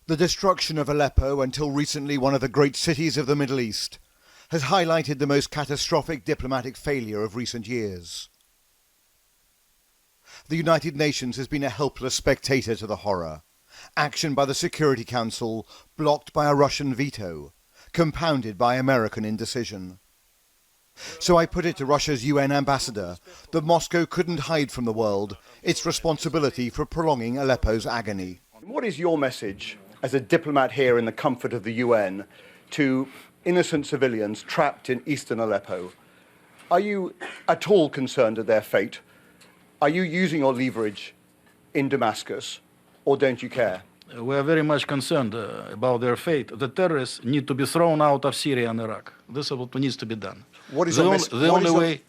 The destruction of Aleppo, until recently one of the great cities of the Middle East, has highlighted the most catastrophic diplomatic failure of recent years. The United Nations has been a helpless spectator to the horror. Action by the Security Council blocked by a Russian veto, compounded by American indecision. So I put it to Russia's UN ambassador that Moscow couldn't hide from the world its responsibility for prolonging Aleppo's agony. What is your message as a diplomat here in the comfort of the UN to innocent civilians trapped in eastern Aleppo? Are you at all concerned at their fate? Are you using your leverage in Damascus, or don't you care? We are very much concerned about their fate. The terrorists need to be thrown out of Syria and Iraq. This is what needs to be done. What is the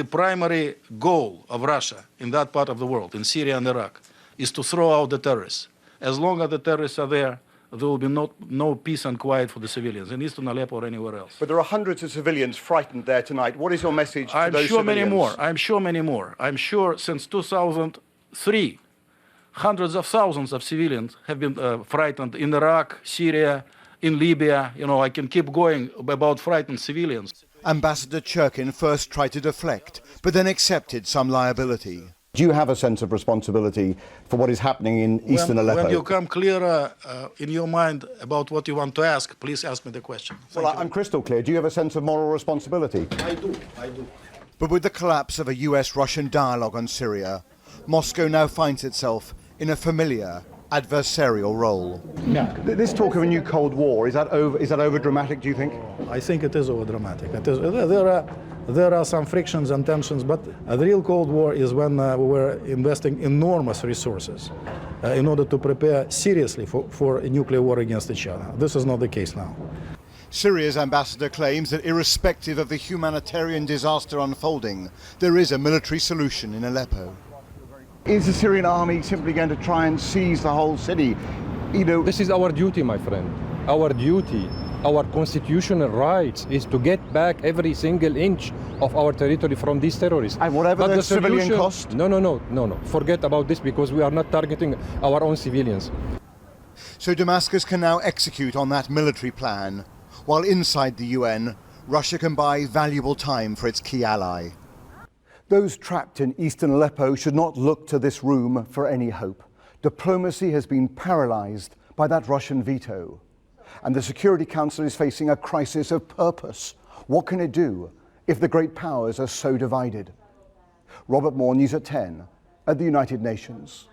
primary goal of Russia in that part of the world, in Syria and Iraq, is to throw out the terrorists. As long as the terrorists are there will be no peace and quiet for the civilians in eastern Aleppo or anywhere else. But there are hundreds of civilians frightened there tonight. What is your message to those civilians? I'm sure many more. I'm sure since 2003, hundreds of thousands of civilians have been frightened in Iraq, Syria, in Libya. You know, I can keep going about frightened civilians. Ambassador Churkin first tried to deflect, but then accepted some liability. Do you have a sense of responsibility for what is happening in eastern Aleppo? When you come clearer in your mind about what you want to ask, please ask me the question. Well, I'm crystal clear. Do you have a sense of moral responsibility? I do. But with the collapse of a US-Russian dialogue on Syria, Moscow now finds itself in a familiar adversarial role. Yeah. This talk of a new Cold War, is that over dramatic, do you think? I think it is over dramatic. There are some frictions and tensions, but the real Cold War is when we were investing enormous resources in order to prepare seriously for a nuclear war against each other. This is not the case now. Syria's ambassador claims that irrespective of the humanitarian disaster unfolding, there is a military solution in Aleppo. Is the Syrian army simply going to try and seize the whole city? You know, this is our duty, my friend. Our duty, our constitutional rights is to get back every single inch of our territory from these terrorists. And whatever the civilian cost? No. Forget about this because we are not targeting our own civilians. So Damascus can now execute on that military plan, while inside the UN, Russia can buy valuable time for its key ally. Those trapped in eastern Aleppo should not look to this room for any hope. Diplomacy has been paralyzed by that Russian veto. And the Security Council is facing a crisis of purpose. What can it do if the great powers are so divided? Robert Moore, News at 10 at the United Nations.